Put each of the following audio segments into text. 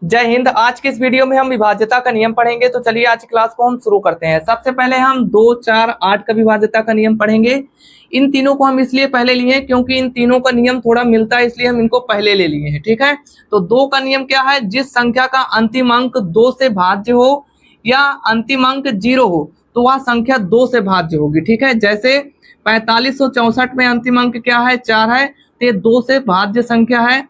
जय हिंद। आज के इस वीडियो में हम विभाज्यता का नियम पढ़ेंगे। तो चलिए आज क्लास को हम शुरू करते हैं। सबसे पहले हम 2, 4, 8 का विभाज्यता का नियम पढ़ेंगे। इन तीनों को हम इसलिए पहले लिए हैं क्योंकि इन तीनों का नियम थोड़ा मिलता है, इसलिए हम इनको पहले ले लिए हैं। ठीक है, तो 2 का नियम क्या है? जिस संख्या का अंतिम अंक 2 से भाज्य हो या अंतिम अंक 0 हो तो वह संख्या 2 से भाज्य होगी। ठीक है, जैसे 4564 में अंतिम अंक क्या है? 4 है, तो ये 2 से भाज्य संख्या है।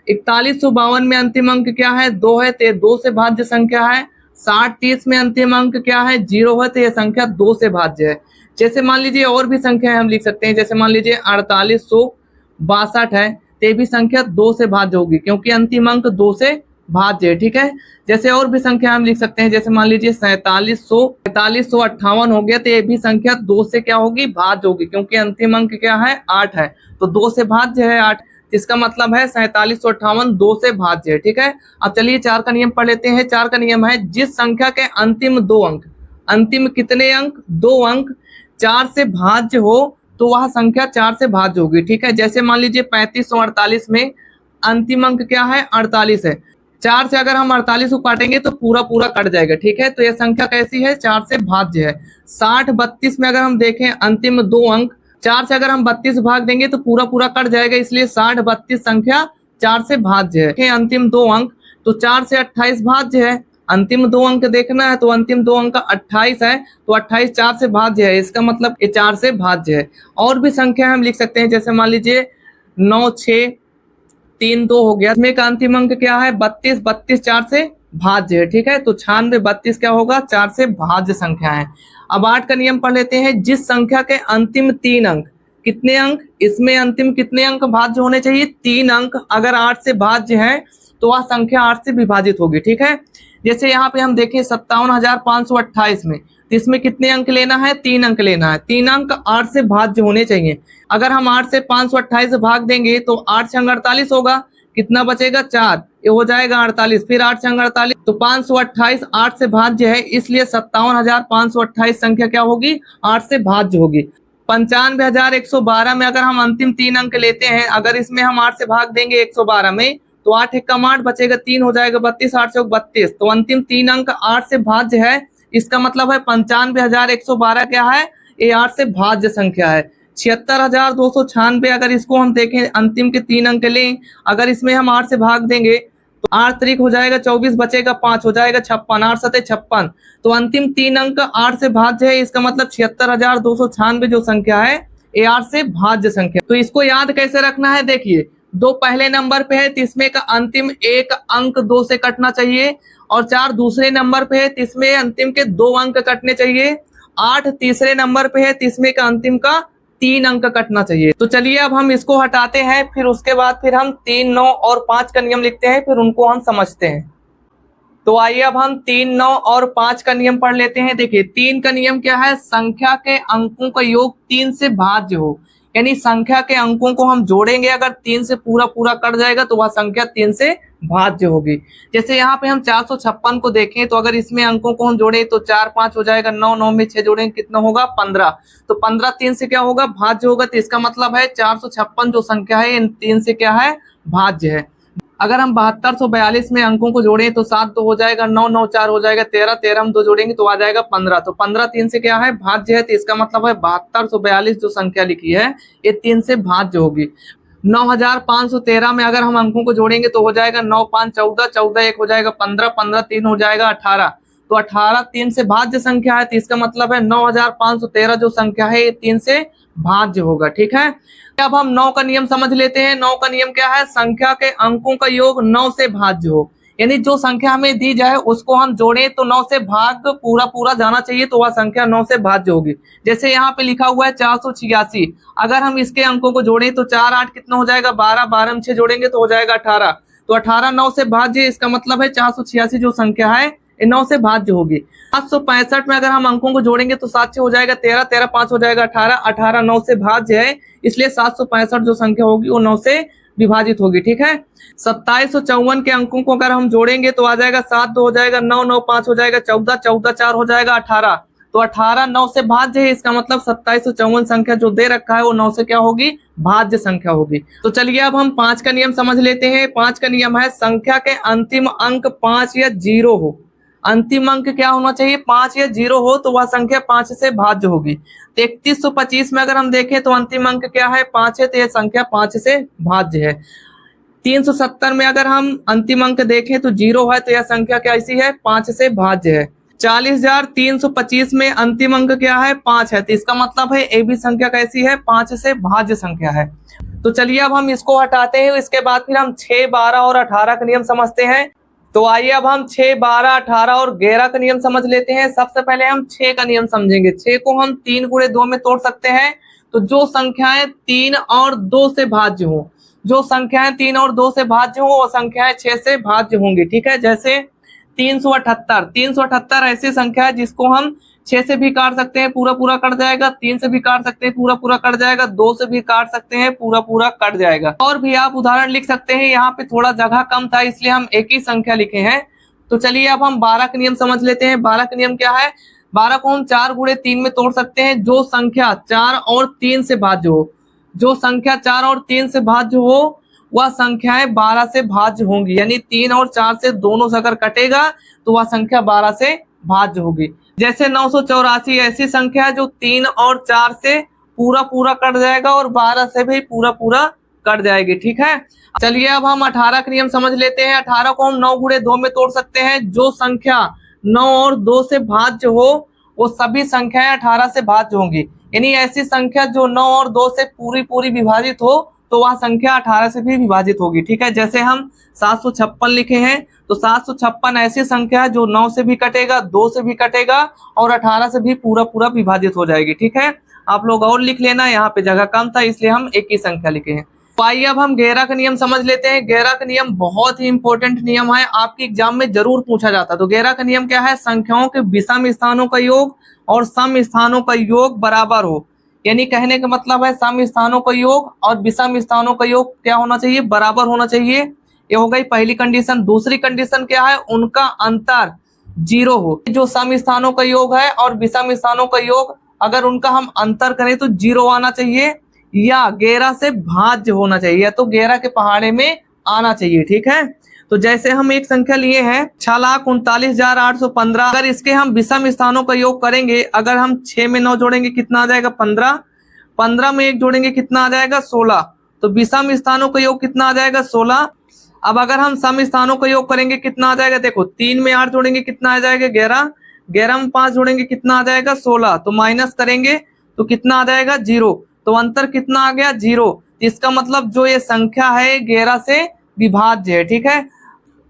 4152 में अंतिम अंक क्या है? 2 है, तो ये 2 से भाज्य संख्या है। 6030 में अंतिम अंक क्या है? 0 है, तो ये संख्या 2 से भाज्य है। जैसे मान लीजिए और भी संख्या हम लिख सकते हैं, जैसे मान लीजिए 4862 है, तो ये भी संख्या 2 से भाज्य होगी क्योंकि अंतिम अंक 2 से भाज्य है। ठीक है, जैसे और भी संख्या हम लिख सकते हैं, जैसे मान लीजिए 4758 हो गया, तो ये भी संख्या 2 से क्या होगी? भाज्य होगी क्योंकि अंतिम अंक क्या है? 8 है, तो 2 से भाज्य है 8। इसका मतलब है 4758 2 से भाज्य है। ठीक है, अब चलिए 4 का नियम पढ़ लेते हैं। 4 का नियम है जिस संख्या के अंतिम 2 अंक, अंतिम कितने अंक? 2 अंक 4 से भाज्य हो तो वह संख्या 4 से भाज्य होगी। ठीक है, जैसे मान लीजिए 3548 में अंतिम अंक क्या है? 48 है। 4 से अगर हम 48 को काटेंगे तो पूरा पूरा कट जाएगा। ठीक है, तो यह संख्या कैसी है? 4 से भाज्य है। 6032 में अगर हम देखें अंतिम 2 अंक, 4 से अगर हम 32 भाग देंगे तो पूरा पूरा कट जाएगा, इसलिए 6032 संख्या 4 से भाज्य है। अंतिम 2 अंक, तो 4 से 28 भाज्य है। अंतिम 2 अंक देखना है तो अंतिम 2 अंक 28 है, तो 28 4 से भाज्य है, इसका मतलब ये 4 से भाज्य है। और भी संख्या हम लिख सकते हैं, जैसे मान लीजिए 9632 हो गया, इसमें का अंतिम अंक क्या है? 32, 32 4 से भाज्य है। ठीक है, तो 96 32 क्या होगा? 4 से भाज्य संख्या है। अब 8 का नियम पढ़ लेते हैं। जिस संख्या के अंतिम 3 अंक, कितने अंक? इसमें अंतिम कितने अंक भाज्य होने चाहिए? 3 अंक अगर 8 से भाज्य है तो वह संख्या 8 से विभाजित होगी। ठीक है, जैसे यहाँ पे हम देखें 57,528 में, तो इसमें कितने अंक लेना है? 3 अंक लेना है। 3 अंक 8 से भाज्य होने चाहिए। अगर हम 8 से 528 भाग देंगे तो 8 से 48 होगा, कितना बचेगा? 4, ये हो जाएगा 48, फिर 8 से 48, तो 528 8 से भाज्य है, इसलिए 57,528 संख्या क्या होगी? 8 से भाज्य होगी। 95,112 में अगर हम अंतिम 3 अंक लेते हैं, अगर इसमें हम 8 से भाग देंगे 112 में, तो 8 एकम 8 बचेगा, 3 हो जाएगा 32, 8 से 32, तो अंतिम 3 अंक 8 से भाज्य है। इसका मतलब है 95,112 क्या है? ये 8 से भाज्य संख्या है। 76,296 अगर इसको हम देखें, अंतिम के 3 अंक लें, अगर इसमें हम 8 से भाग देंगे तो 8 तरीक हो जाएगा 24, बचेगा 5, हो जाएगा 56, 8 सते 56, तो अंतिम 3 अंक 8 से भाज्य है। इसका मतलब 76,296 जो संख्या है ये 8 से भाज्य संख्या। तो इसको याद कैसे रखना है? देखिए, 2 पहले नंबर पे है तो इसमें का अंतिम 1 अंक 2 से कटना चाहिए, और 4 दूसरे नंबर पे है तो इसमें अंतिम के 2 अंक कटने चाहिए। 8 तीसरे नंबर पे है तो इसमें का अंतिम का 3 अंक कटना चाहिए। तो चलिए अब हम इसको हटाते हैं, फिर उसके बाद फिर हम 3, 9 और 5 का नियम लिखते हैं, फिर उनको हम समझते हैं। तो आइए अब हम 3, 9 और 5 का नियम पढ़ लेते हैं। देखिए 3 का नियम क्या है? संख्या के अंकों का योग 3 से भाज्य हो, यानी संख्या के अंकों को हम जोड़ेंगे, अगर 3 से पूरा पूरा कट जाएगा तो वह संख्या 3 से भाज्य होगी। जैसे यहाँ पे हम 456 को देखें, तो अगर इसमें अंकों को हम जोड़े तो 4 5 हो जाएगा, 9 9 में 6 जोड़ेंगे कितना होगा? 15, तो 15 3 से क्या होगा? भाज्य होगा। तो इसका मतलब है 456 जो संख्या है इन 3 से क्या है? भाज्य है। अगर हम 7242 में अंकों को जोड़ें तो 7 2 हो जाएगा, 9 9 4 हो जाएगा, 13 13 हम 2 जोड़ेंगे तो आ जाएगा 15, तो 15 3 से क्या है? भाज्य है। तो इसका मतलब है 7242 जो संख्या लिखी है ये 3 से भाज्य होगी। 9513 में अगर हम अंकों को जोड़ेंगे तो हो जाएगा 9 5 14, 14 1 हो जाएगा 15, 15 3 हो जाएगा 18, तो 18 3 से भाज्य संख्या है। तो इसका मतलब है 9513 जो संख्या है ये 3 से भाज्य होगा। ठीक है, अब हम 9 का नियम समझ लेते हैं। 9 का नियम क्या है? संख्या के अंकों का योग 9 से भाज्य हो, यानी जो संख्या हमें दी जाए उसको हम जोड़ें तो 9 से भाग पूरा पूरा जाना चाहिए, तो वह संख्या 9 से भाज्य होगी। जैसे यहाँ पे लिखा हुआ है 486, अगर हम इसके अंकों को जोड़ें तो 4 8 कितना हो जाएगा? 12, 12 में 6 जोड़ेंगे तो हो जाएगा 18, तो 18 9 से भाज्य। इसका मतलब है 486 जो संख्या है ये 9 से भाज्य होगी। 765 में अगर हम अंकों को जोड़ेंगे तो 7 6 हो जाएगा 13, 13 5 हो जाएगा 18, 18 9 से भाज्य है, इसलिए 765 जो संख्या होगी वो 9 से विभाजित होगी। ठीक है, 2754 के अंकों को अगर हम जोड़ेंगे तो आ जाएगा 7 2 हो जाएगा, 9 9 5 हो जाएगा 14, 14 4 हो जाएगा 18, तो 18 9 से भाज्य है, इसका मतलब 2754 संख्या जो दे रखा है वो 9 से क्या होगी, भाज्य संख्या होगी। तो चलिए अब हम 5 का नियम समझ लेते हैं। 5 का नियम है संख्या के अंतिम अंक 5 या 0 हो, अंतिम अंक क्या होना चाहिए, 5 या 0 हो तो वह संख्या 5 से भाज्य होगी। तो 3125 में अगर हम देखें तो अंतिम अंक क्या है, 5 है, तो यह संख्या 5 से भाज्य है। 370 में अगर हम अंतिम अंक देखें तो 0 है, तो यह संख्या कैसी है, 5 से भाज्य है। 40,325 में अंतिम अंक क्या है, 5 है, तो इसका मतलब है ए भी संख्या कैसी है, 5 से भाज्य संख्या है। तो चलिए अब हम इसको हटाते हैं, इसके बाद फिर हम 6, 12 और 18 का नियम समझते हैं। तो आइए अब हम 6, 12, 18 और 11 का नियम समझ लेते हैं। सबसे पहले हम 6 का नियम समझेंगे। 6 को हम 3 गुणे 2 में तोड़ सकते हैं। तो जो संख्याएं 3 और 2 से भाज्य हो, जो संख्याएं 3 और 2 से भाज्य हो वो संख्याएं 6 से भाज्य होंगी, ठीक है। जैसे 378 ऐसी संख्या है जिसको हम 6 से भी काट सकते हैं, पूरा पूरा कट जाएगा, 3 से भी काट सकते हैं, पूरा पूरा कट जाएगा, 2 से भी काट सकते हैं, पूरा पूरा कट जाएगा। और भी आप उदाहरण लिख सकते हैं, यहाँ पे थोड़ा जगह कम था इसलिए हम एक ही संख्या लिखे हैं। तो चलिए अब हम 12 का नियम समझ लेते हैं। 12 का नियम क्या है, 12 को हम 4 गुणे 3 में तोड़ सकते हैं। जो संख्या 4 और 3 से भाज्य हो, जो संख्या 4 और 3 से भाज्य हो वह संख्याएं 12 से भाज्य होंगी, यानी 3 और 4 से दोनों से अगर कटेगा तो वह संख्या 12 से भाज्य होगी। जैसे 984 ऐसी संख्या है जो 3 और 4 से पूरा पूरा कट जाएगा और 12 से भी पूरा पूरा कट जाएगी, ठीक है। चलिए अब हम 18 का नियम समझ लेते हैं। 18 को हम 9 गुणे 2 में तोड़ सकते हैं। जो संख्या 9 और 2 से भाज्य हो वो सभी संख्याएं 18 से भाज्य होंगी, यानी ऐसी संख्या जो 9 और 2 से पूरी पूरी विभाजित हो तो वह संख्या 18 से भी विभाजित होगी, ठीक है। जैसे हम 756 लिखे हैं, तो 756 ऐसी संख्या है जो 9 से भी कटेगा, 2 से भी कटेगा और 18 से भी पूरा पूरा विभाजित हो जाएगी, ठीक है। आप लोग और लिख लेना, यहाँ पे जगह कम था इसलिए हम एक ही संख्या लिखे हैं। तो आइए अब हम 11 का नियम समझ लेते हैं। 11 का नियम बहुत ही इंपॉर्टेंट नियम है, आपके एग्जाम में जरूर पूछा जाता है। तो 11 का नियम क्या है, संख्याओं के विषम स्थानों का योग और सम स्थानों का योग बराबर हो, यानी कहने का मतलब है सम स्थानों का योग और विषम स्थानों का योग क्या होना चाहिए, बराबर होना चाहिए। ये हो गई पहली कंडीशन। दूसरी कंडीशन क्या है, उनका अंतर 0 हो। जो सम स्थानों का योग है और विषम स्थानों का योग अगर उनका हम अंतर करें तो 0 आना चाहिए, या 11 से भाज्य होना चाहिए, या तो 11 के पहाड़े में आना चाहिए, ठीक है। तो जैसे हम एक संख्या लिए हैं 6,39,815, अगर इसके हम विषम स्थानों का योग करेंगे, अगर हम 6 में 9 जोड़ेंगे कितना आ जाएगा, 15, 15 में 1 जोड़ेंगे कितना आ जाएगा, 16। तो विषम स्थानों का योग कितना आ जाएगा, 16। अब अगर हम सम स्थानों का योग करेंगे कितना आ जाएगा, देखो 3 में 8 जोड़ेंगे कितना आ जाएगा, 11, 11 में 5 जोड़ेंगे कितना आ जाएगा, 16। तो माइनस करेंगे तो कितना आ जाएगा, 0। तो अंतर कितना आ गया, 0। इसका मतलब जो ये संख्या है 11 से विभाज्य है, ठीक है।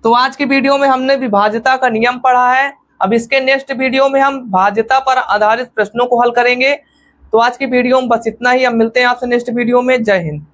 तो आज की वीडियो में हमने विभाज्यता का नियम पढ़ा है। अब इसके नेक्स्ट वीडियो में हम भाज्यता पर आधारित प्रश्नों को हल करेंगे। तो आज की वीडियो में बस इतना ही, अब मिलते हैं आपसे नेक्स्ट वीडियो में। जय हिंद।